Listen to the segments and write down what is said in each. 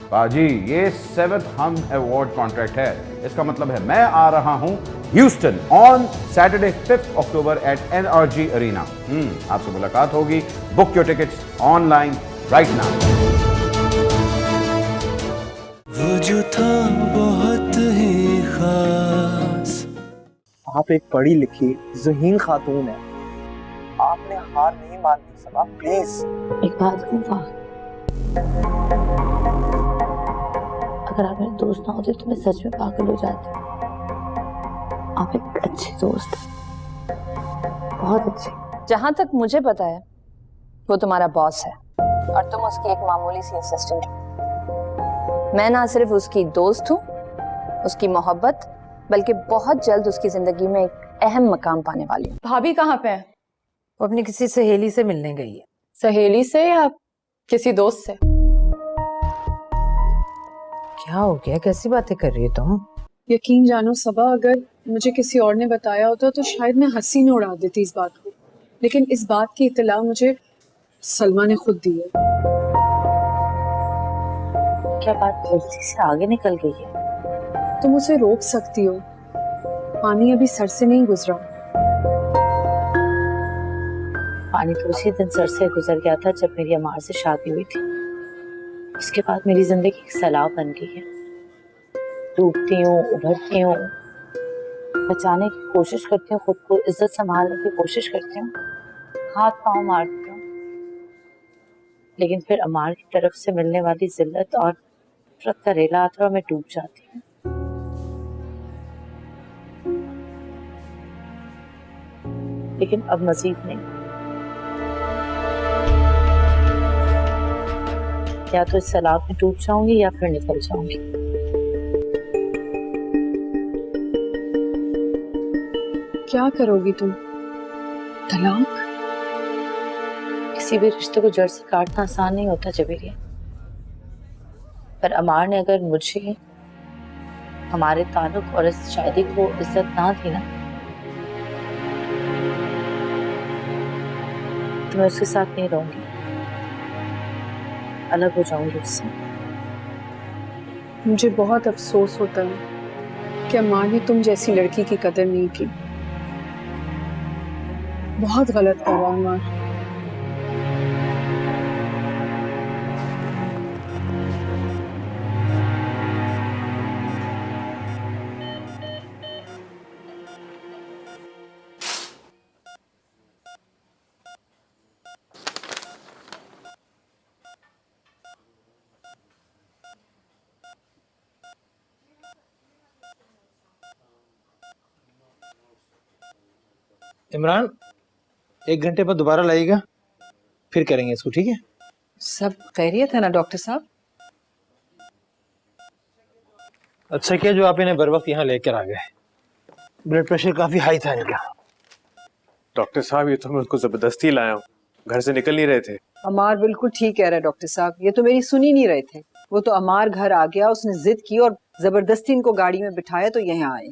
बाजी, ये 7th हम अवार्ड कॉन्ट्रैक्ट है। इसका मतलब है मैं आ रहा हूं Houston on Saturday 5th October at NRG arena. आपसे मुलाकात होगी। Book your tickets online right now. वो जो था बहुत ही खास। आप एक पढ़ी लिखी ज़हीन खातून है, आपने हार नहीं माननी सबा, प्लीज। एक बात कहूँ वाह, अगर आप मेरे दोस्त ना होते तो मैं सच में पागल हो जाती। आप एक अच्छे दोस्त हैं, बहुत अच्छे। जहां तक मुझे पता है वो तुम्हारा बॉस है और तुम उसकी एक मामूली सी असिस्टेंट हो। मैं ना सिर्फ उसकी दोस्त हूँ, उसकी मोहब्बत, बल्कि बहुत जल्द उसकी जिंदगी में एक अहम मकाम पाने वाली हूँ। भाभी कहाँ पे है? वो अपनी किसी सहेली से मिलने गई है। सहेली से या किसी दोस्त से? क्या हो गया, कैसी बातें कर रही हो तुम? यकीन जानो सबा, अगर मुझे किसी और ने बताया होता तो शायद मैं हंसी में उड़ा देती इस बात को, लेकिन इस बात की इत्तला मुझे सलमा ने खुद दी है। क्या बात दोस्ती से आगे निकल गई है? तुम उसे रोक सकती हो, पानी अभी सर से नहीं गुजरा। पानी तो उसी दिन सर से गुजर गया था जब मेरी अमार से शादी हुई थी। उसके बाद मेरी जिंदगी एक सैलाब बन गई है। डूबती हूँ, उभरती हूँ, बचाने की कोशिश करती हूँ, खुद को इज्जत संभालने की कोशिश करती हूँ, हाथ पांव मारती हूँ, लेकिन फिर अमार की तरफ से मिलने वाली जिल्लत और नफरत का रेला आता है और मैं डूब जाती हूँ। लेकिन अब मजीद नहीं, या तो इस सैलाब में डूब जाऊंगी या फिर निकल जाऊंगी। क्या करोगी तुम? तलाक? किसी भी रिश्ते को जड़ से काटना आसान नहीं होता जबीरिया, पर अमार ने अगर मुझे, हमारे ताल्लुक और इस शादी को इज्जत ना दी ना, तो मैं उसके साथ नहीं रहूंगी, अलग हो जाऊंगी उससे। मुझे बहुत अफसोस होता है कि अम्मा ने तुम जैसी लड़की की कदर नहीं की। बहुत गलत करा अम्मा। इमरान, 1 घंटे बाद दोबारा लाइएगा, फिर करेंगे इसको, ठीक है? सब खैरियत है ना डॉक्टर साहब? अच्छा किया जो आप इन्हें बर वक्त यहाँ लेकर आ गए। ब्लड प्रेशर काफी हाई था इनका। डॉक्टर साहब, ये तो मैं उनको जबरदस्ती लाया हूँ, घर से निकल नहीं रहे थे। अमार बिल्कुल ठीक कह रहा है डॉक्टर साहब, ये तो मेरी सुन ही नहीं रहे थे। वो तो अमार घर आ गया, उसने जिद की और जबरदस्ती इनको गाड़ी में बिठाया तो यहाँ आए।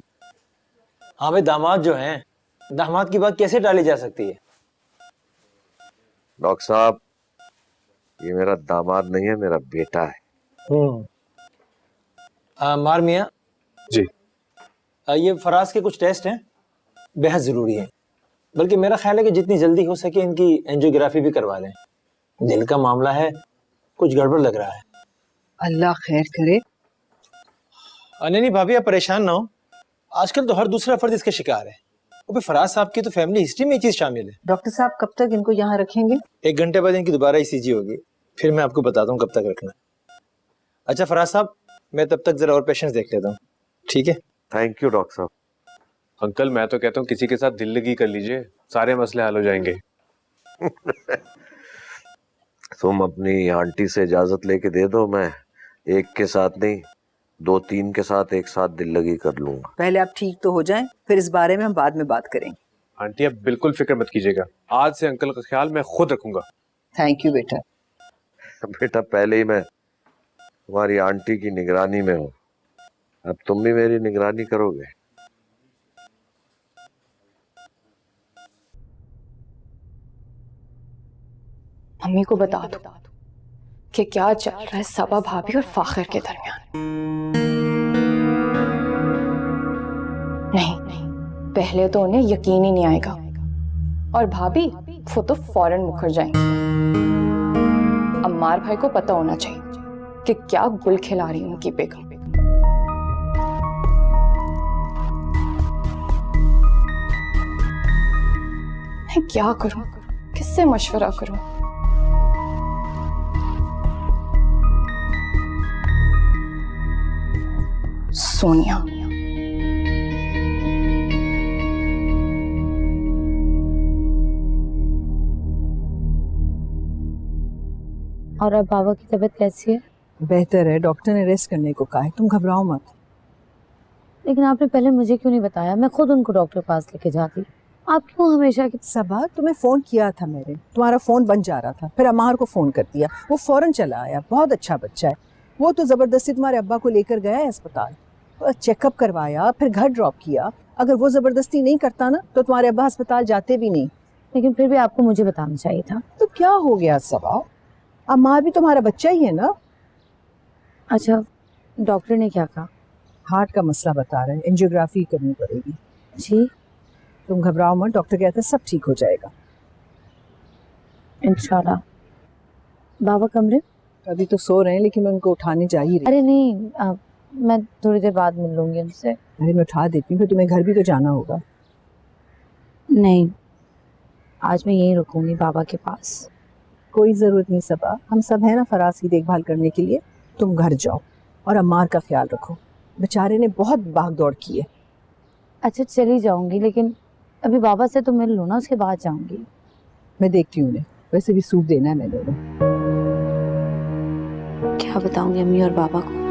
हाँ भाई, दामाद जो हैं, दामाद की बात कैसे टाली जा सकती है? डॉक्टर साहब, ये मेरा दामाद नहीं है, मेरा बेटा है। मार मियाँ जी। ये फराज के कुछ टेस्ट हैं, बेहद जरूरी है, बल्कि मेरा ख्याल है कि जितनी जल्दी हो सके इनकी एंजियोग्राफी भी करवा लें। दिल का मामला है, कुछ गड़बड़ लग रहा है। अल्लाह खैर करे। नहीं भाभी, आप परेशान ना हो, आजकल तो हर दूसरा फर्द इसके शिकार है। वो फराज साहब की तो फैमिली हिस्ट्री में ये चीज शामिल है। डॉक्टर साहब कब तक इनको यहाँ रखेंगे? 1 घंटे बाद इनकी दोबारा ECG होगी, फिर मैं आपको बताता हूँ कब तक रखना। अच्छा फराज साहब, मैं तब तक जरा और पेशेंट्स देख लेता हूँ, ठीक है? थैंक यू डॉक्टर साहब। अंकल, मैं तो कहता हूँ किसी के साथ दिल लगी कर लीजिए, सारे मसले हल हो जाएंगे। तुम अपनी आंटी से इजाजत लेके दे दो, मैं एक के साथ नहीं 2-3 के साथ एक साथ दिल लगी कर लूंगा। पहले आप ठीक तो हो जाएं, फिर इस बारे में हम बाद में बात करेंगे। आंटी, आप बिल्कुल फिक्र मत कीजिएगा, आज से अंकल का ख्याल मैं खुद रखूंगा। थैंक यू बेटा। बेटा, पहले ही मैं तुम्हारी आंटी की निगरानी में हूँ, अब तुम भी मेरी निगरानी करोगे। मम्मी को बता दो कि क्या चल रहा है सबा भाभी और फाखिर के दरमियान। नहीं, पहले तो उन्हें यकीन ही नहीं आएगा और भाभी वो तो फौरन मुकर जाएंगे। अम्मार भाई को पता होना चाहिए कि क्या गुल खिला रही है उनकी बेगम। मैं क्या करूं, किससे मशवरा करूं? सोनिया। और अब बाबा की तबीयत कैसी है? बेहतर है, डॉक्टर ने रेस्ट करने को कहा है, तुम घबराओ मत। लेकिन आपने पहले मुझे क्यों नहीं बताया? मैं खुद उनको डॉक्टर के पास लेके जाती। आप क्यों हमेशा की... सबा, तुम्हें फोन किया था मैंने, तुम्हारा फोन बंद जा रहा था, फिर अमार को फोन कर दिया, वो फौरन चला आया। बहुत अच्छा बच्चा है वो, तो जबरदस्ती तुम्हारे अब्बा को लेकर गया है अस्पताल, चेकअप करवाया, फिर घर ड्रॉप किया। अगर वो जबरदस्ती नहीं करता ना तो तुम्हारे अब्बा अस्पताल जाते भी नहीं। लेकिन फिर भी आपको मुझे बताना चाहिए था। तो क्या हो गया सबा, अम्मार भी तुम्हारा बच्चा ही है ना। अच्छा, डॉक्टर ने क्या कहा? हार्ट का मसला बता रहे हैं, एंजियोग्राफी करनी पड़ेगी। जी, तुम घबराओ मत, डॉक्टर कहते हैं सब ठीक हो जाएगा इंशाल्लाह। बाबा कमरे? अभी तो सो रहे हैं, लेकिन मैं उनको उठाने जा ही रही। अरे नहीं, मैं थोड़ी देर बाद मिल लूंगी उनसे। अरे मैं उठा देती हूँ, फिर तुम्हें घर भी तो जाना होगा। नहीं, आज मैं यहीं रुकूंगी बाबा के पास। कोई ज़रूरत नहीं सबा, हम सब हैं ना फराज की देखभाल करने के लिए। तुम घर जाओ और अम्मार का ख्याल रखो, बेचारे ने बहुत भाग दौड़ की है। अच्छा चली जाऊंगी, लेकिन अभी बाबा से तो मिल लूँ ना, उसके बाद जाऊंगी। मैं देखती हूँ उन्हें, वैसे भी सूप देना है मैंने उन्हें। क्या बताऊंगी अम्मी और बाबा को,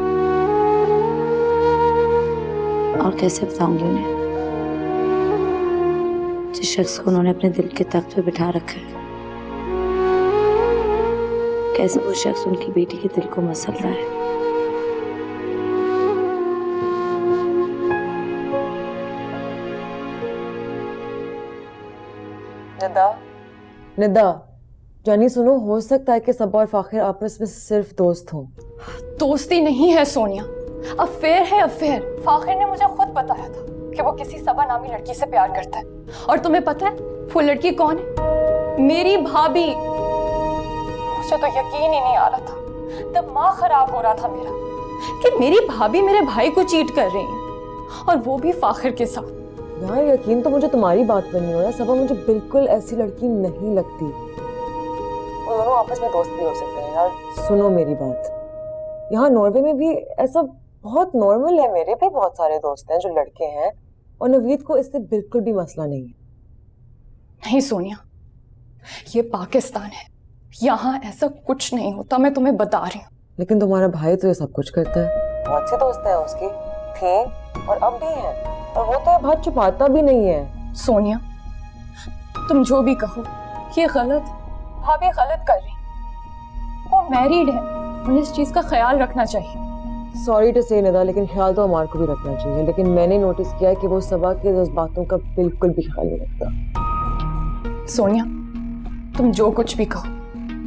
और कैसे बताऊंगी उन्हें, जिस शख्स को उन्होंने अपने दिल के तख्त पे बिठा रखा है, कैसे वो शख्स उनकी बेटी के दिल को मसल रहा है। निदा, जानी सुनो, हो सकता है कि सबा और फाखिर आपस में सिर्फ दोस्त हों। दोस्ती नहीं है सोनिया, अफेयर है अफेयर। फाखिर ने मुझे खुद बताया था कि वो किसी सबा नामी लड़की से प्यार करता है। और तुम्हें पता है वो लड़की कौन है? मेरी भाभी। मुझे तो यकीन ही नहीं आ रहा था, दिमाग खराब हो रहा था मेरा कि मेरी भाभी मेरे भाई को चीट कर रही है, और वो भी फाखिर के साथ। यार यकीन तो मुझे तुम्हारी बात पर नहीं हो रहा सबा, मुझे बिल्कुल ऐसी लड़की नहीं लगती। वो दोनों आपस में दोस्त भी हो सकते हैं यार। सुनो मेरी बात, यहाँ नॉर्वे में भी ऐसा बहुत नॉर्मल है, मेरे भी बहुत सारे दोस्त हैं जो लड़के हैं, और नवीद को इससे बिल्कुल भी मसला नहीं है। नहीं सोनिया, ये पाकिस्तान है, यहाँ ऐसा कुछ नहीं होता, मैं तुम्हें बता रही हूँ। लेकिन तुम्हारा भाई तो ये सब कुछ करता है, बहुत सी दोस्त है उसकी, थे और अब भी है, और वो तो बहुत छुपाता भी नहीं है। सोनिया, तुम जो भी कहो, ये गलत, भाभी गलत कर रही, वो मैरिड है, उन्हें इस चीज का ख्याल रखना चाहिए। सॉरी टू से निदा, लेकिन ख्याल तो अमार को भी रखना चाहिए। लेकिन मैंने नोटिस किया है कि वो सबा के जज्बातों का बिल्कुल भी ख्याल नहीं रखता। सोनिया, तुम जो कुछ भी कहो,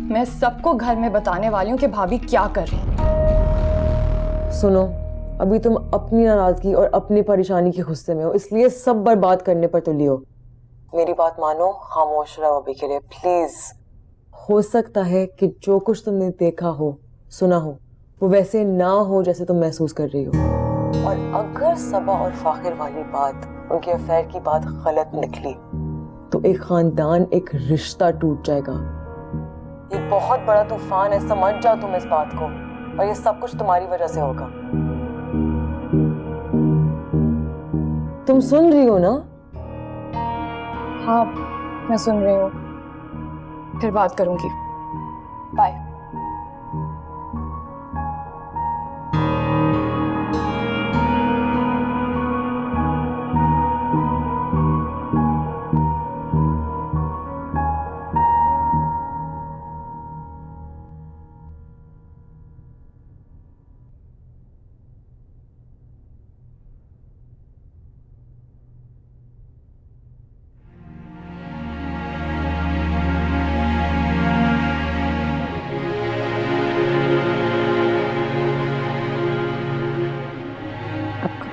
मैं सबको घर में बताने वाली हूँ कि भाभी क्या कर रही है। सुनो, अभी तुम अपनी नाराजगी और अपनी परेशानी के गुस्से में हो, इसलिए सब बर्बाद करने पर तुली हो। मेरी बात मानो, खामोश रहो अभी के लिए प्लीज। हो सकता है कि जो कुछ तुमने देखा हो, सुना हो, वो वैसे ना हो जैसे तुम महसूस कर रही हो। और अगर सबा और फाखिर वाली बात, उनके अफेयर की बात गलत निकली, तो एक खानदान, एक रिश्ता टूट जाएगा। ये बहुत बड़ा तूफान है, समझ जाओ तुम इस बात को, और ये सब कुछ तुम्हारी वजह से होगा। तुम सुन रही हो ना? हाँ, मैं सुन रही हूँ, फिर बात करूंगी, बाय।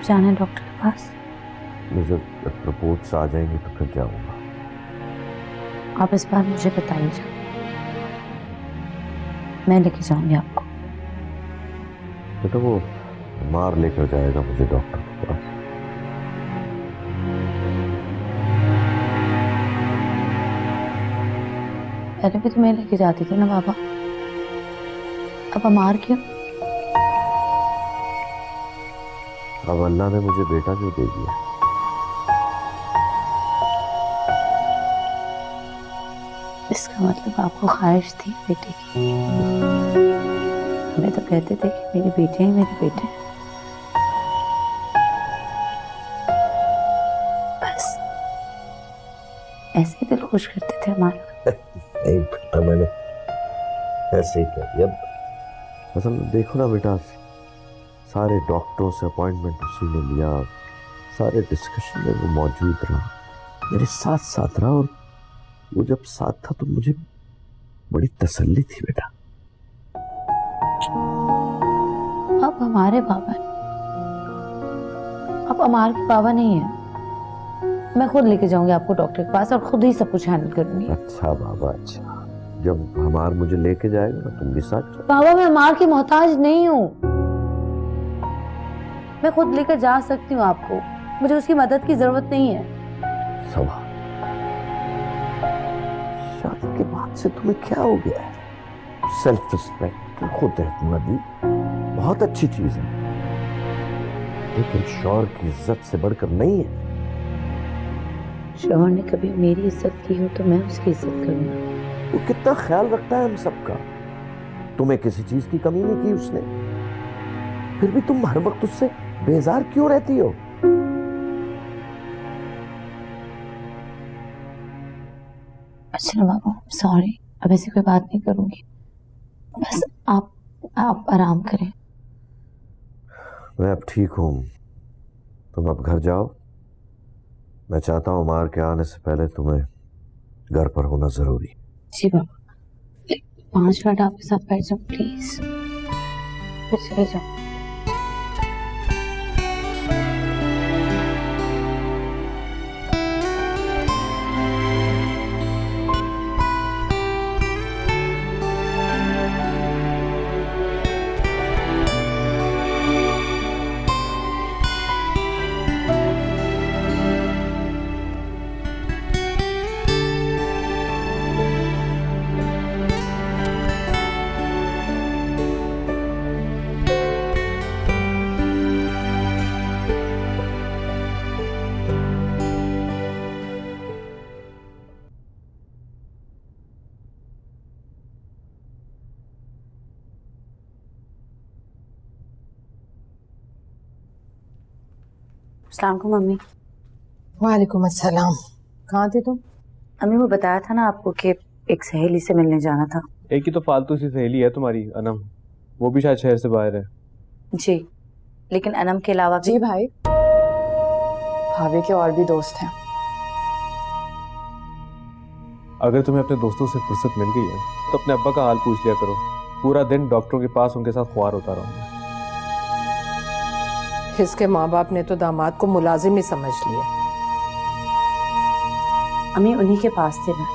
जाना है डॉक्टर के पास? मुझे रिपोर्ट्स आ जाएंगी तो फिर जाऊंगा। आप इस बार मुझे बताइए, मैं लेके जाऊंगी आपको। बेटा वो मार लेकर जाएगा मुझे डॉक्टर के पास। पहले भी तो मैं लेके जाती थी ना बाबा, अब अमार क्यों? अब अल्लाह ने मुझे बेटा जो दे दिया। इसका मतलब आपको ख्वाहिश थी बेटे की? हमें तो कहते थे कि मेरे बेटे ही मेरे बेटे हैं। बस ऐसे ही दिल खुश करते थे हमारा। नहीं बेटा, मैंने ऐसे ही कह दिया। असल में देखो ना बेटा, सारे डॉक्टरों से अपॉइंटमेंट उसी ने लिया, सारे डिस्कशन में वो मौजूद रहा, मेरे साथ साथ रहा, और वो जब साथ था तो मुझे बड़ी तसल्ली थी बेटा। आप हमारे बाबा हैं, आप अमार के बाबा नहीं हैं। मैं खुद लेके जाऊंगी आपको डॉक्टर के पास और खुद ही सब कुछ हैंडल करूंगी। अच्छा बाबा, अच्छा। जब हमार मुझे लेके जाएगा ना तुम भी साथ चलो। बाबा मैं अमार की मोहताज नहीं हूँ, मैं खुद लेकर जा सकती हूँ आपको, मुझे उसकी मदद की जरूरत नहीं है। सवा, शादी के बाद से तुम्हें क्या हो गया है? सेल्फ रिस्पेक्ट, खुद एतमादी बहुत अच्छी चीज है, लेकिन शौहर की इज्जत से बढ़कर नहीं है। शौहर ने कभी मेरी इज्जत की हो तो मैं उसकी इज्जत करूंगा। वो कितना ख्याल रखता है हम सबका, तुम्हें किसी चीज की कमी नहीं की उसने, फिर भी तुम हर वक्त उससे बेजार क्यों रहती हो? अच्छा बाबा, सॉरी, अब ऐसी कोई बात नहीं करूंगी, बस आप आराम करें। मैं अब ठीक हूं, तुम अब घर जाओ। मैं चाहता हूं मार के आने से पहले तुम्हें घर पर होना जरूरी। जी बाबा, 5 मिनट आपके साथ बैठ जाओ प्लीज, फिर चले जाओ। अस्सलाम वालेकुम मम्मी। वालेकुम अस्सलाम। कहाँ थे तुम? अम्मी वो बताया था ना आपको कि एक सहेली से मिलने जाना था। एक ही तो फालतू सी सहेली है तुम्हारी अनम, वो भी शायद शहर से बाहर है। जी, लेकिन अनम के अलावा जी भाई, भाभी के और भी दोस्त हैं। अगर तुम्हें अपने दोस्तों से फुर्सत मिल गई है तो अपने अब्बा का हाल पूछ लिया करो, पूरा दिन डॉक्टरों के पास उनके साथ ख्वार होता रहूंगा। इसके माँ बाप ने तो दामाद को मुलाजिम ही समझ लिया। अम्मी उन्हीं के पास थे ना,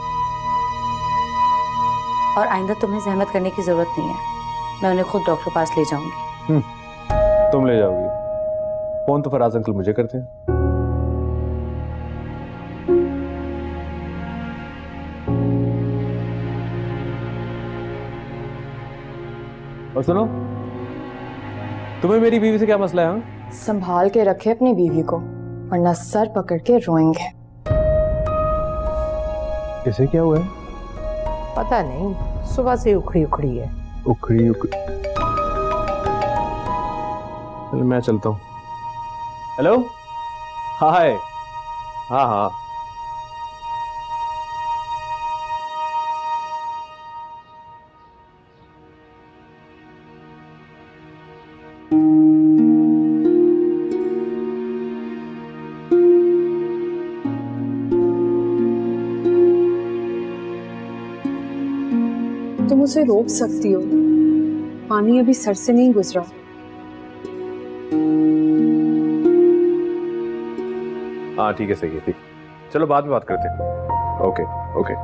और आइंदा तुम्हें जहमत करने की जरूरत नहीं है, मैं उन्हें खुद डॉक्टर पास ले जाऊंगी। तुम ले जाओगी? फोन तो फराज अंकल मुझे करते हैं। और सुनो, तुम्हें मेरी बीवी से क्या मसला है? हाँ, संभाल के रखे अपनी बीवी को, वरना सर पकड़ के रोएंगे। इसे क्या हुआ है? पता नहीं, सुबह से उखड़ी उखड़ी है। उखड़ी उखड़ी, चलो मैं चलता हूँ। हेलो, हाय, हाँ हाँ, तुम उसे रोक सकती हो, पानी अभी सर से नहीं गुजरा। हाँ ठीक है, सही है, ठीक। चलो बाद में बात करते हैं। Okay okay.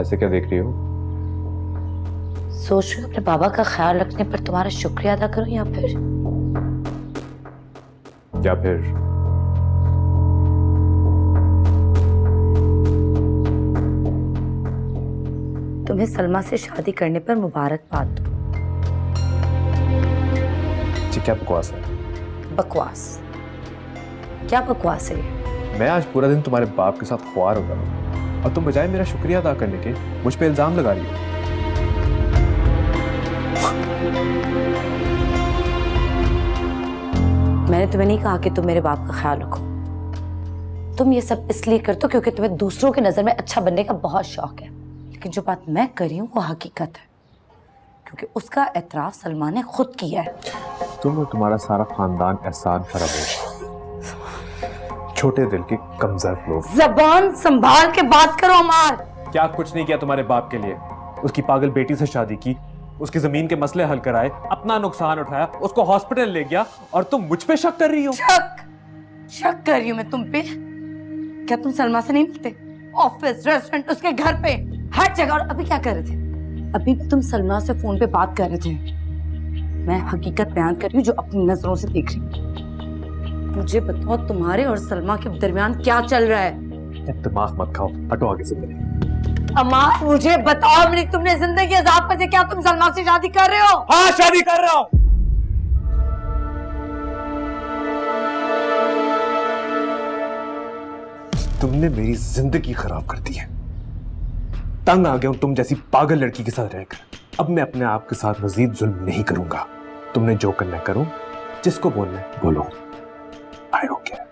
ऐसे क्या देख रही हो? सोच रही हूँ अपने बाबा का ख्याल रखने पर तुम्हारा शुक्रिया अदा करूं या फिर तुम्हें सलमा से शादी करने पर मुबारकबाद दूं। जी क्या बकवास है? बकवास? क्या बकवास है ये? मैं आज पूरा दिन तुम्हारे बाप के साथ ख्वार होता रहा और तुम बजाय मेरा शुक्रिया अदा करने के मुझ पे इल्जाम लगा रही हो। मैंने तुम्हें नहीं कहा कि तुम मेरे बाप का ख्याल रखो। तुम ये सब इसलिए करते हो क्योंकि तुम्हें दूसरों की नजर में अच्छा बनने का बहुत शौक है, लेकिन जो बात मैं कर रही हूँ वो हकीकत है, क्योंकि उसका एतराफ सलमा ने खुद किया है। तुम और तुम्हारा सारा खानदान एहसान फरामोश, छोटे दिल के कमजोर लोग। जबान संभाल के बात करो अमार। क्या कुछ नहीं किया तुम्हारे बाप के लिए? उसकी पागल बेटी से शादी की, उसकी जमीन के मसले हल कराए, अपना नुकसान उठाया, उसको हॉस्पिटल ले गया और तुम मुझ पे शक कर रही हो? शक कर रही हूँ मैं तुम पे? क्या तुम सलमा से नहीं मिलते? ऑफिस, रेस्टोरेंट, उसके घर पे, हर जगह। और अभी क्या कर रहे थे? अभी तुम सलमा से फोन पे बात कर रहे थे। मैं हकीकत बयान कर रही हूँ जो अपनी नजरों से देख रही हूँ। मुझे बताओ तुम्हारे और सलमा के दरमियान क्या चल रहा है? दिमाग मत खाओ, हटो आगे से मेरे। अमार मुझे बताओ, तुमने जिंदगी अजाब कर दी। क्या तुम सलमा से शादी कर रहे हो? हाँ शादी कर रहा हूँ। तुमने मेरी जिंदगी खराब कर दी है। तंग आ गया हूं तुम जैसी पागल लड़की के साथ रहकर। अब मैं अपने आप के साथ मजीद जुल्म नहीं करूंगा। तुमने जो करना है करो, जिसको बोलना है बोलो। I don't care.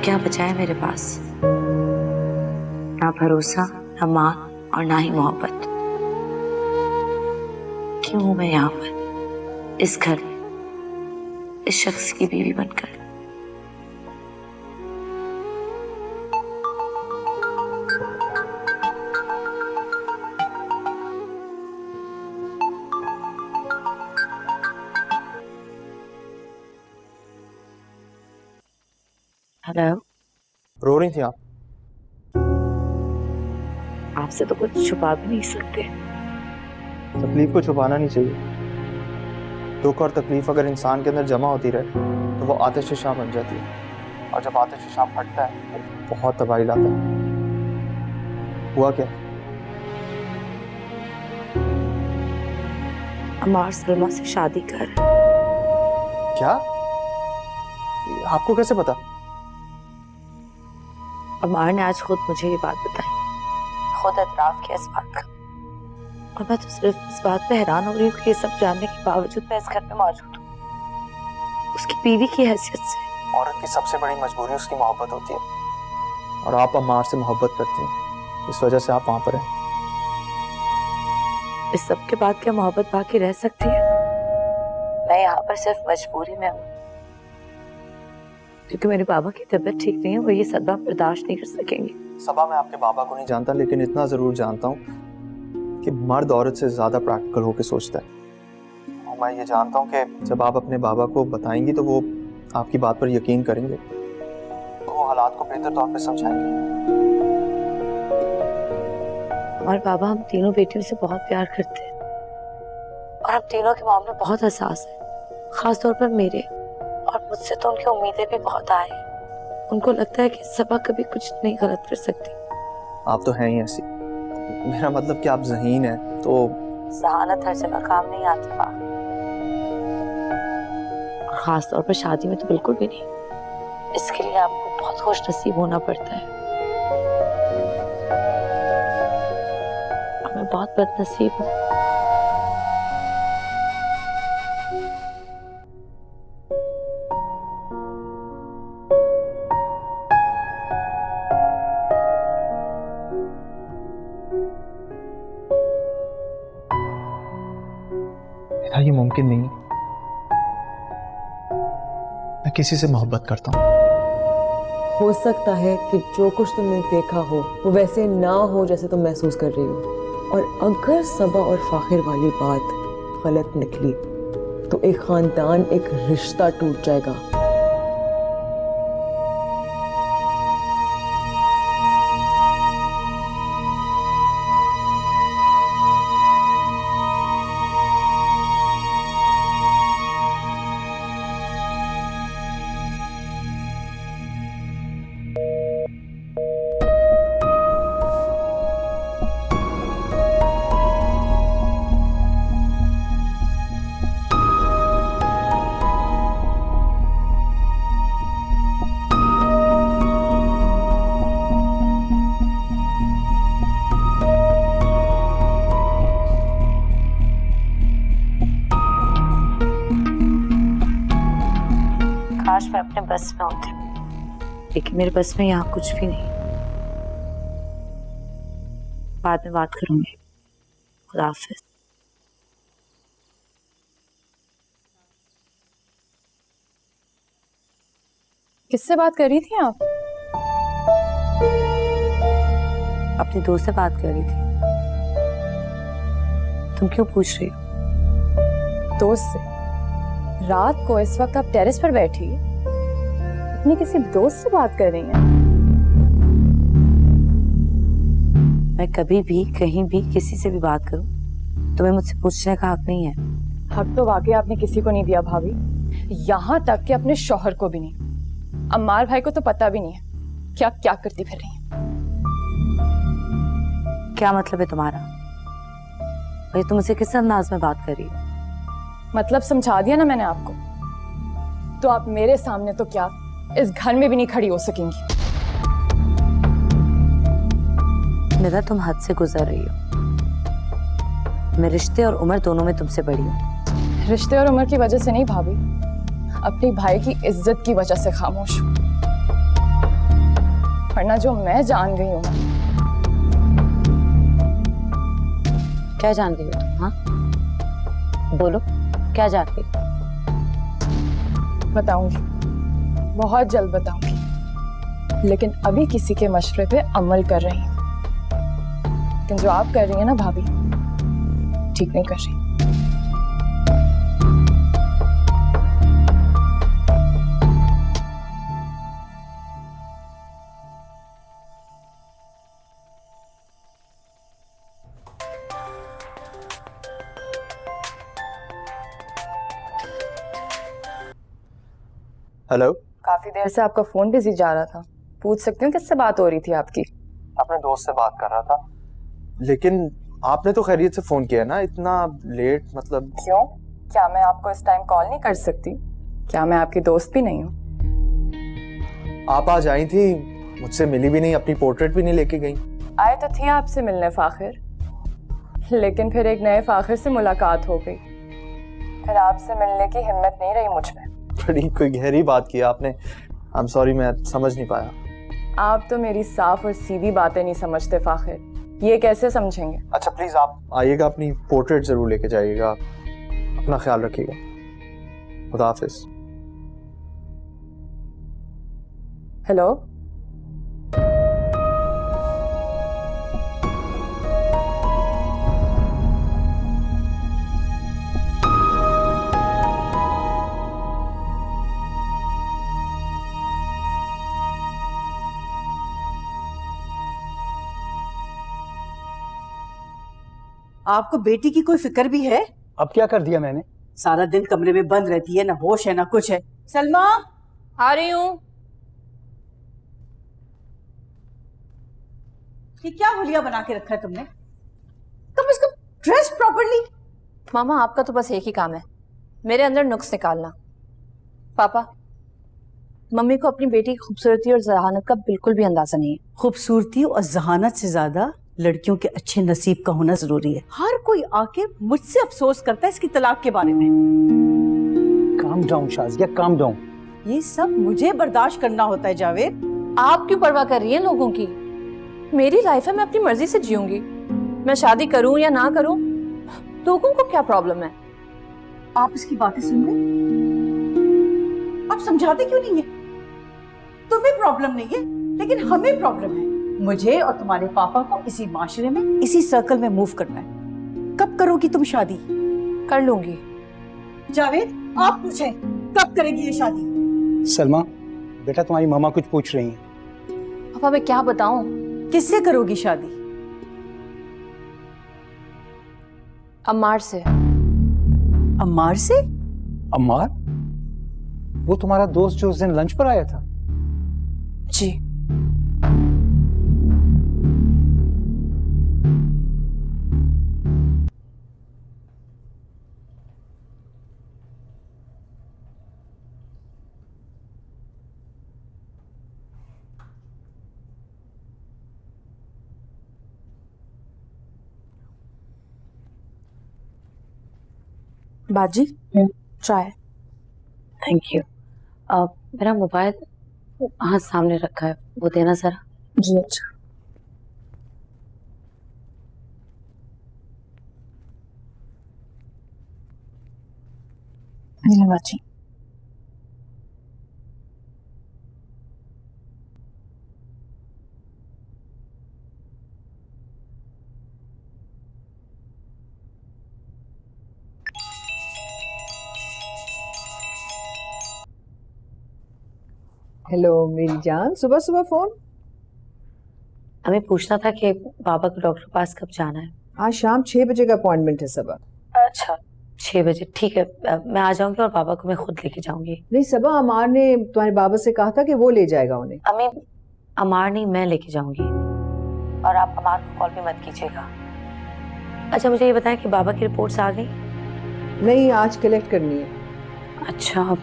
क्या बचा है मेरे पास? ना भरोसा, ना मान और ना ही मोहब्बत। क्यों हूं मैं यहाँ पर, इस घर में, इस शख्स की बीवी बनकर? हेलो। रो रही थी आप? आपसे तो कुछ छुपा भी नहीं सकते। तकलीफ को छुपाना नहीं चाहिए। दुख और तकलीफ अगर इंसान के अंदर जमा होती रहे तो वो आतिश शाह बन जाती है, और जब आतिश शाह फटता है तो बहुत तबाही लाता है। हुआ क्या? अमार सलमा से शादी कर। क्या? आपको कैसे पता? अमार ने आज खुद मुझे ये बात बताई, खुद एतराफ किया इस बात का। और मैं तो सिर्फ इस बात पे हैरान हो रही हूँ कि ये सब जानने के बावजूद मैं इस घर में मौजूद हूँ, उसकी बीवी की हैसियत से। औरत की सबसे बड़ी मजबूरी उसकी मोहब्बत होती है, और आप अम्मार से मोहब्बत करती हैं, इस वजह से आप वहां पर हैं। इस सब के बाद क्या मोहब्बत बाकी रह सकती है? मैं यहाँ पर सिर्फ मजबूरी में हूँ, क्योंकि मेरे बाबा की तबीयत ठीक नहीं है, वो ये सदमा बर्दाश्त नहीं कर सकेंगे। सबा, मैं आपके बाबा को नहीं जानता, लेकिन इतना जरूर जानता हूँ कि मर्द औरत से ज्यादा प्रैक्टिकल होकर सोचता है। और मैं ये जानता हूँ कि जब आप अपने बाबा को बताएंगी तो वो आपकी बात पर यकीन करेंगे, तो वो हालात को बेहतर तौर पे समझाएंगे। हमारे बाबा हम तीनों बेटियों से बहुत प्यार करते हैं, और हम तीनों के मामले बहुत हसास है, खास तौर पर मेरे। और मुझसे तो उनकी उम्मीदें भी बहुत आए। उनको लगता है कि सबा कभी कुछ नहीं गलत कर सकती, आप तो हैं ही ऐसी। मेरा मतलब कि आप ज़हीन हैं तो जहानत हर जगह काम नहीं आती फाखिर, और खास तौर पर शादी में तो बिल्कुल भी नहीं। इसके लिए आपको बहुत खुश नसीब होना पड़ता है, और मैं बहुत बदनसीब हूँ। ये मुमकिन नहीं। मैं किसी से मोहब्बत करता हूँ। हो सकता है कि जो कुछ तुमने देखा हो वो वैसे ना हो जैसे तुम महसूस कर रही हो, और अगर सबा और फाखिर वाली बात गलत निकली तो एक खानदान, एक रिश्ता टूट जाएगा। काश मैं अपने बस में होती, लेकिन मेरे बस में यहाँ कुछ भी नहीं। बाद में बात करूंगी। खुदा हाफिज। किससे बात कर रही थी आप? अपनी दोस्त से बात कर रही थी। तुम क्यों पूछ रही हो? दोस्त से? रात को इस वक्त आप टेरेस पर बैठी अपनी किसी दोस्त से बात कर रही हैं? मैं कभी भी कहीं भी किसी से भी बात करूं, तुम्हें मुझसे पूछने का हक नहीं है। हक तो वाकई आपने किसी को नहीं दिया भाभी, यहाँ तक कि अपने शौहर को भी नहीं। अम्मार भाई को तो पता भी नहीं है कि आप क्या करती फिर रही हैं। क्या मतलब है तुम्हारा? भाई तुम मुझसे किस अंदाज में बात कर रही हो? मतलब समझा दिया ना मैंने आपको। तो आप मेरे सामने तो क्या इस घर में भी नहीं खड़ी हो सकेंगी। निदा तुम हद से गुजर रही हो। मैं रिश्ते और उम्र दोनों में तुमसे बड़ी हूँ। रिश्ते और उम्र की वजह से नहीं भाभी, अपनी भाई की इज्जत की वजह से खामोश हूँ। वरना जो मैं जान गई हूँ। क्या जान गई हो तुम? हाँ बोलो, क्या जान गई? बताऊंगी, बहुत जल्द बताऊंगी, लेकिन अभी किसी के मशवरे पे अमल कर रही हूँ। लेकिन जो आप कर रही हैं ना भाभी, ठीक नहीं कर रही। हेलो। काफी देर से आपका फोन बिजी जा रहा था, पूछ सकती हूँ किससे बात हो रही थी आपकी? अपने दोस्त से बात कर रहा था। लेकिन आपने तो खैरियत से फोन किया ना, इतना लेट मतलब? क्यों? क्या मैं आपको इस टाइम कॉल नहीं कर सकती? क्या मैं आपकी दोस्त भी नहीं हूँ? आप आज आई थी, मुझसे मिली भी नहीं, अपनी पोर्ट्रेट भी नहीं लेके गई। आए तो थी आपसे मिलने फाखिर, लेकिन फिर एक नए फाखिर से मुलाकात हो गई। फिर आपसे मिलने की हिम्मत नहीं रही मुझ में। बड़ी कोई गहरी बात की आपने। आई एम सॉरी, मैं समझ नहीं पाया। आप तो मेरी साफ और सीधी बातें नहीं समझते फाखिर, ये कैसे समझेंगे? अच्छा प्लीज आप आइएगा, अपनी पोर्ट्रेट जरूर लेके जाइएगा। अपना ख्याल रखिएगा। खुदा हाफिज। हेलो। आपको बेटी की कोई फिक्र भी है? अब क्या कर दिया मैंने? सारा दिन कमरे में बंद रहती है, ना होश है ना कुछ है। सलमा, आ रही हूँ। ये क्या हुलिया बना के रखा है तुमने? कम से कम ड्रेस प्रॉपर्ली। मामा आपका तो बस एक ही काम है, मेरे अंदर नुक्स निकालना। पापा, मम्मी को अपनी बेटी की खूबसूरती और जहानत का बिल्कुल भी अंदाजा नहीं है। खूबसूरती और जहानत से ज्यादा लड़कियों के अच्छे नसीब का होना जरूरी है। हर कोई आके मुझसे अफसोस करता है इसकी तलाक के बारे में। Calm down Shazia, calm down. ये सब मुझे बर्दाश्त करना होता है जावेद। आप क्यों परवाह कर रही हैं लोगों की? मेरी लाइफ है, मैं अपनी मर्जी से जीऊंगी। मैं शादी करूं या ना करूं, लोगों को क्या प्रॉब्लम है? आप इसकी बातें सुन रहे? आप समझाते क्यों नहीं है? तुम्हें प्रॉब्लम नहीं है, लेकिन हमें प्रॉब्लम है। मुझे और तुम्हारे पापा को इसी माशरे में, इसी सर्कल में मूव करना है। कब करोगी तुम शादी? कर लूंगी। जावेद, आप पूछें कब करेगी ये शादी? सलमा, बेटा तुम्हारी मामा कुछ पूछ रही हैं। पापा मैं क्या बताऊं? किससे करोगी शादी? अम्मार से। अम्मार से? अम्मार? वो तुम्हारा दोस्त जो उस दिन लंच पर आया था? जी। बाजी, ट्राई। Thank you. मेरा मोबाइल हाँ सामने रखा है, वो देना जरा। जी अच्छा। बाजी, हेलो मेरी जान, सुबह सुबह फोन? हमें पूछना था कि पापा को डॉक्टर के पास कब जाना है। आज शाम 6 बजे का अपॉइंटमेंट है सबा। अच्छा 6 बजे, ठीक है। मैं आ जाऊंगी और पापा को मैं खुद लेके जाऊंगी। नहीं सबा, अमार ने तुम्हारे बाबा से कहा था कि वो ले जाएगा उन्हें। अम्मी, अमार नहीं, मैं लेके जाऊंगी। और आप अमार को कॉल भी मत कीजिएगा। अच्छा मुझे ये बताएं कि बाबा की रिपोर्ट्स आ गई? नहीं, आज कलेक्ट करनी है। अच्छा,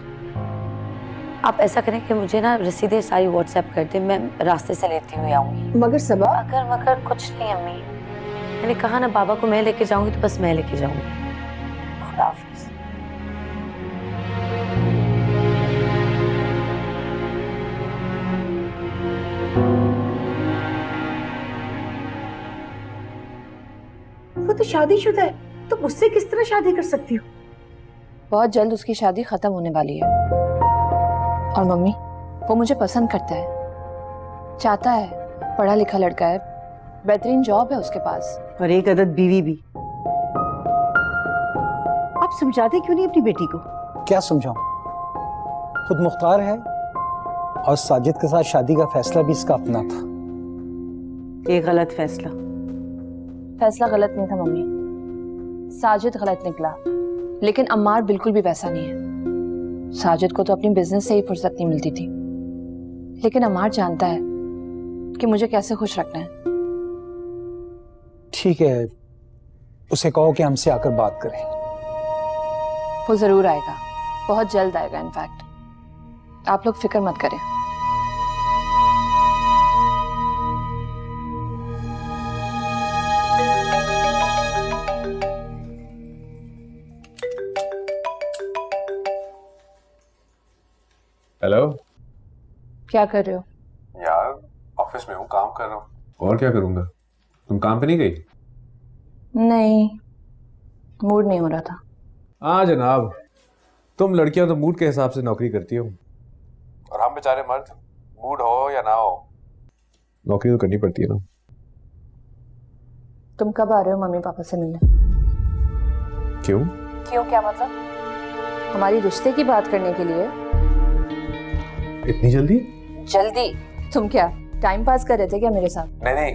आप ऐसा करें कि मुझे ना रसीदें सारी व्हाट्सएप कर दें, मैं रास्ते से लेती हुई आऊंगी। मगर सबा, अगर मगर कुछ नहीं अम्मी, मैंने कहा ना बाबा को मैं लेके जाऊंगी तो बस मैं लेके जाऊंगी। खुदा हाफिज। वो तो शादीशुदा है, तो मुझसे किस तरह शादी कर सकती हो? बहुत जल्द उसकी शादी खत्म होने वाली है। और मम्मी, वो मुझे पसंद करता है, चाहता है, पढ़ा लिखा लड़का है, बेहतरीन जॉब है उसके पास, और एक अदद बीवी भी। आप समझाते क्यों नहीं अपनी बेटी को? क्या समझाऊं? खुद मुख्तार है और साजिद के साथ शादी का फैसला भी इसका अपना था। एक गलत फैसला। फैसला गलत नहीं था मम्मी, साजिद गलत निकला, लेकिन अम्मार बिल्कुल भी वैसा नहीं है। साजिद को तो अपनी बिजनेस से ही फुर्सत नहीं मिलती थी, लेकिन अम्मार जानता है कि मुझे कैसे खुश रखना है। ठीक है, उसे कहो कि हमसे आकर बात करें। वो जरूर आएगा, बहुत जल्द आएगा। इनफैक्ट आप लोग फिक्र मत करें। हेलो, क्या कर रहे हो? यार ऑफिस में हूँ, काम कर रहा हूँ। और क्या करूँगा? तुम काम पे नहीं गई? नहीं, मूड नहीं हो रहा था। हाँ जनाब, तुम लड़कियां तो मूड के हिसाब से नौकरी करती हो, और हम बेचारे मर्द मूड हो या ना हो नौकरी तो करनी पड़ती है ना। तुम कब आ रहे हो मम्मी पापा से मिलने? क्यों? क्यों क्या मतलब? हमारी रिश्ते की बात करने के लिए। इतनी जल्दी? जल्दी? तुम क्या टाइम पास कर रहे थे क्या मेरे साथ? नहीं,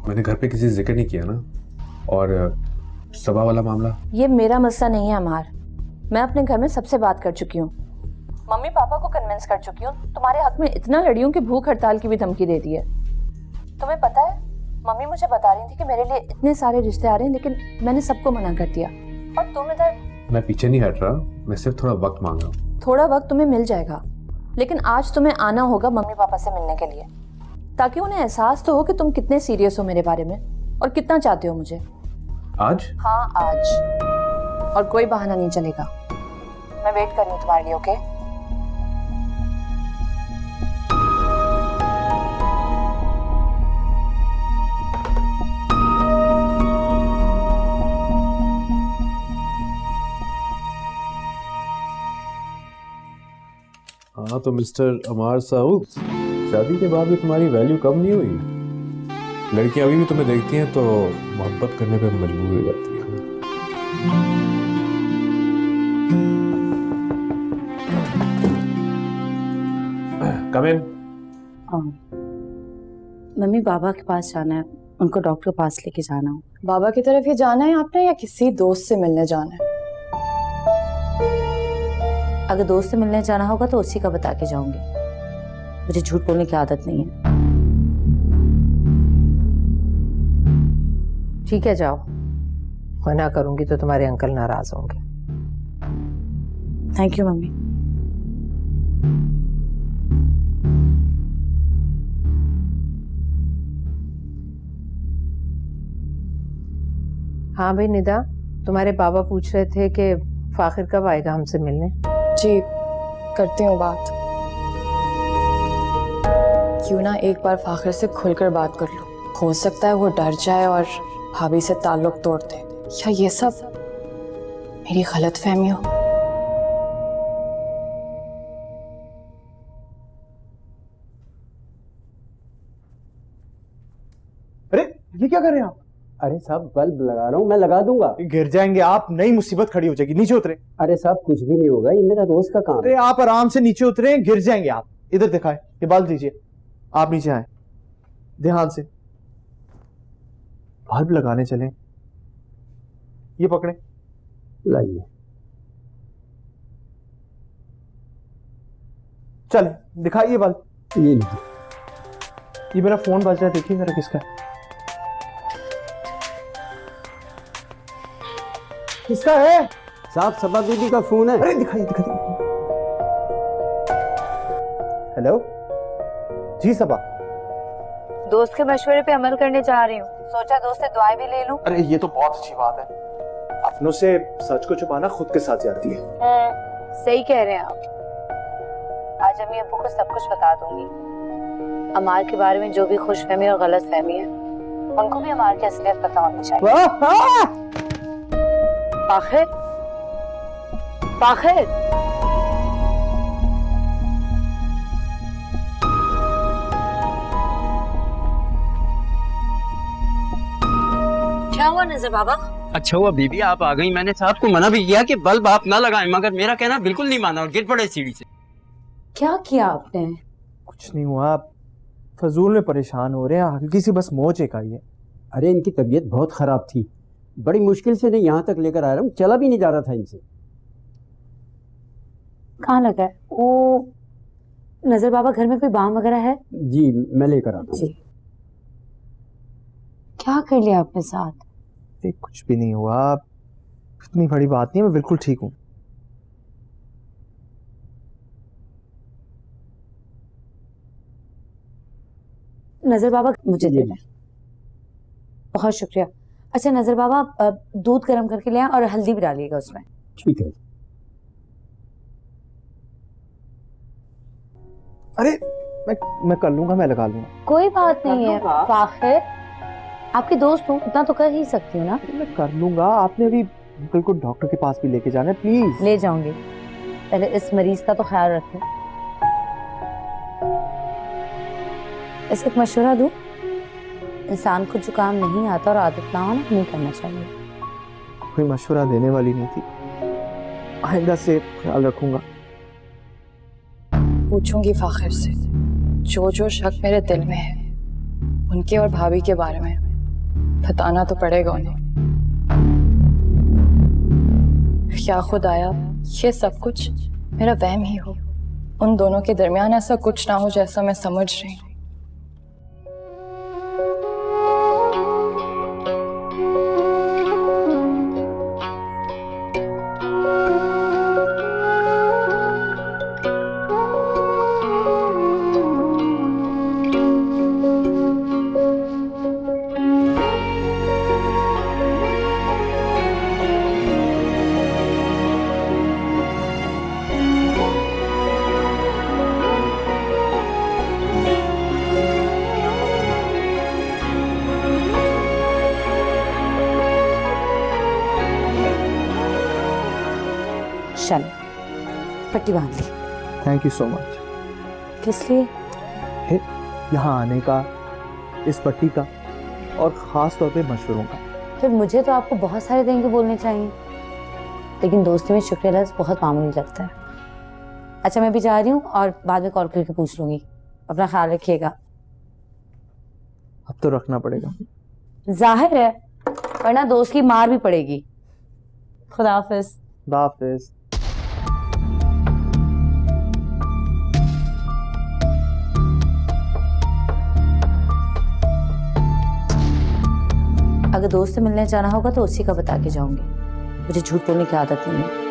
मैंने घर पे किसी से जिक्र नहीं किया ना। और सभा वाला मामला, ये मेरा मसला नहीं है अमार, मैं अपने घर में सबसे बात कर चुकी हूँ, मम्मी पापा को कन्विंस कर चुकी हूँ, तुम्हारे हक में इतना लड़ी हूँ कि भूख हड़ताल की भी धमकी दे दी है। तुम्हें पता है, मम्मी मुझे बता रही थी कि मेरे लिए इतने सारे रिश्ते आ रहे हैं, लेकिन मैंने सबको मना कर दिया। और तुम इधर। मैं पीछे नहीं हट रहा, मैं सिर्फ थोड़ा वक्त मांग रहा हूँ। थोड़ा वक्त तुम्हें मिल जाएगा, लेकिन आज तुम्हें आना होगा मम्मी पापा से मिलने के लिए, ताकि उन्हें एहसास तो हो कि तुम कितने सीरियस हो मेरे बारे में और कितना चाहते हो मुझे। आज? हाँ आज, और कोई बहाना नहीं चलेगा। मैं वेट कर रही हूँ तुम्हारे लिए, ओके? हाँ तो मिस्टर अमार साउद, शादी के बाद भी तुम्हारी वैल्यू कम नहीं हुई। लड़कियां अभी भी तुम्हें देखती हैं तो मोहब्बत करने पे मजबूर हो जाती हैं। कम इन। मम्मी बाबा के पास जाना है, उनको डॉक्टर के पास लेके जाना हो। बाबा की तरफ ही जाना है आपने या किसी दोस्त से मिलने जाना है? अगर दोस्त से मिलने जाना होगा तो उसी का बता के जाऊंगी, मुझे झूठ बोलने की आदत नहीं है। ठीक है जाओ, मना करूंगी तो तुम्हारे अंकल नाराज होंगे। Thank you mummy. हाँ भाई निदा, तुम्हारे बाबा पूछ रहे थे कि फाखिर कब आएगा हमसे मिलने। जी करती हूँ बात। क्यों ना एक बार फाखिर से खुलकर बात कर लूं, हो सकता है वो डर जाए और भाभी से ताल्लुक तोड़ दे, या ये सब मेरी गलतफहमी हो। अरे ये क्या कर रहे हैं आप? अरे साहब बल्ब लगा रहा हूँ, मैं लगा दूंगा। गिर जाएंगे आप, नई मुसीबत खड़ी हो जाएगी। नीचे उतरे। अरे साहब कुछ भी नहीं होगा, ये मेरा रोज का काम है। अरे आप आराम से नीचे उतरे, गिर जाएंगे आप। इधर दिखाएं, ये बाल दीजिए। आप नीचे आए, ध्यान से। बल्ब लगाने चले, ये पकड़े। लाइए। चले दिखाइए बल्ब। ये ये मेरा फोन बज रहा है, देखिए मेरा किसका है। किसका है? साहब सबा बीबी का फोन है। अरे दिखाइए दिखाइए। हेलो जी सबा। दोस्त के मशवरे पे अमल करने जा रही हूँ, सोचा दोस्त से दुआएं भी ले लूं। अरे ये तो बहुत अच्छी बात है। अपनों से सच को छुपाना खुद के साथ जाती है। सही कह रहे हैं आप। आज अम्मी अब्बू को सब कुछ बता दूंगी। अमार के बारे में जो भी खुशफहमी और गलत फहमी है, उनको भी अमार की असलियत पता होनी चाहिए। फाखिर, फाखिर, क्या हुआ नजर बाबा? अच्छा हुआ बीबी आप आ गई। मैंने साहब को मना भी किया कि बल्ब आप ना लगाएं, मगर मेरा कहना बिल्कुल नहीं माना और गिर पड़े सीढ़ी से। क्या किया आपने? कुछ नहीं हुआ, आप फजूल में परेशान हो रहे हैं। हल्की सी बस मोच एक आई है। अरे इनकी तबीयत बहुत खराब थी, बड़ी मुश्किल से नहीं यहाँ तक लेकर आ रहा हूँ, चला भी नहीं जा रहा था इनसे। कहाँ लगा है? वो नजर बाबा घर में कोई बाम वगैरह है? जी मैं लेकर आता हूँ। क्या कर लिया आपने साथ? कुछ भी नहीं हुआ, इतनी बड़ी बात नहीं है, मैं बिल्कुल ठीक हूँ। नजर बाबा मुझे दे दें। बहुत शुक्रिया। अच्छा नजर बाबा दूध गर्म करके ले आए और हल्दी भी डालिएगा उसमें। ठीक है। अरे मैं कर लूंगा, मैं लगा लूंगा। कोई बात नहीं है फाखिर, आपके दोस्त हूँ, इतना तो कर ही सकती हूँ ना। मैं कर लूंगा। आपने अभी अंकल को डॉक्टर के पास भी लेके जाना है, प्लीज। ले जाऊंगी, पहले इस मरीज का तो ख्याल रखें। ऐसे एक मशवरा दूं, इंसान को जो काम नहीं आता और आदत ना हो ना, नहीं करना चाहिए। कोई मशवरा देने वाली नहीं थी, आइंदा से ख्याल रखूंगा। पूछूंगी फाखिर से जो जो शक मेरे दिल में है, उनके और भाभी के बारे में बताना तो पड़ेगा उन्हें। क्या खुदाया ये सब कुछ मेरा वहम ही हो, उन दोनों के दरमियान ऐसा कुछ ना हो जैसा मैं समझ रही हूँ। चलो पट्टी बांध ली। Thank you so much. किस लिए? यहाँ आने का, इस पट्टी का, और ख़ास तौर पे मशवरों का। फिर मुझे तो आपको बहुत सारे थैंक यू बोलने चाहिए, लेकिन दोस्ती में शुक्रिया लफ्ज़ बहुत मामूली लगता है। अच्छा मैं भी जा रही हूँ और बाद में कॉल करके पूछ लूँगी। अपना ख्याल रखिएगा। अब तो रखना पड़ेगा। जाहिर है, वरना दोस्त की मार भी पड़ेगी। खुदा हाफिज। खुदा हाफिज। अगर दोस्त से मिलने जाना होगा तो उसी का बता के जाऊंगी। मुझे झूठ बोलने की आदत नहीं है।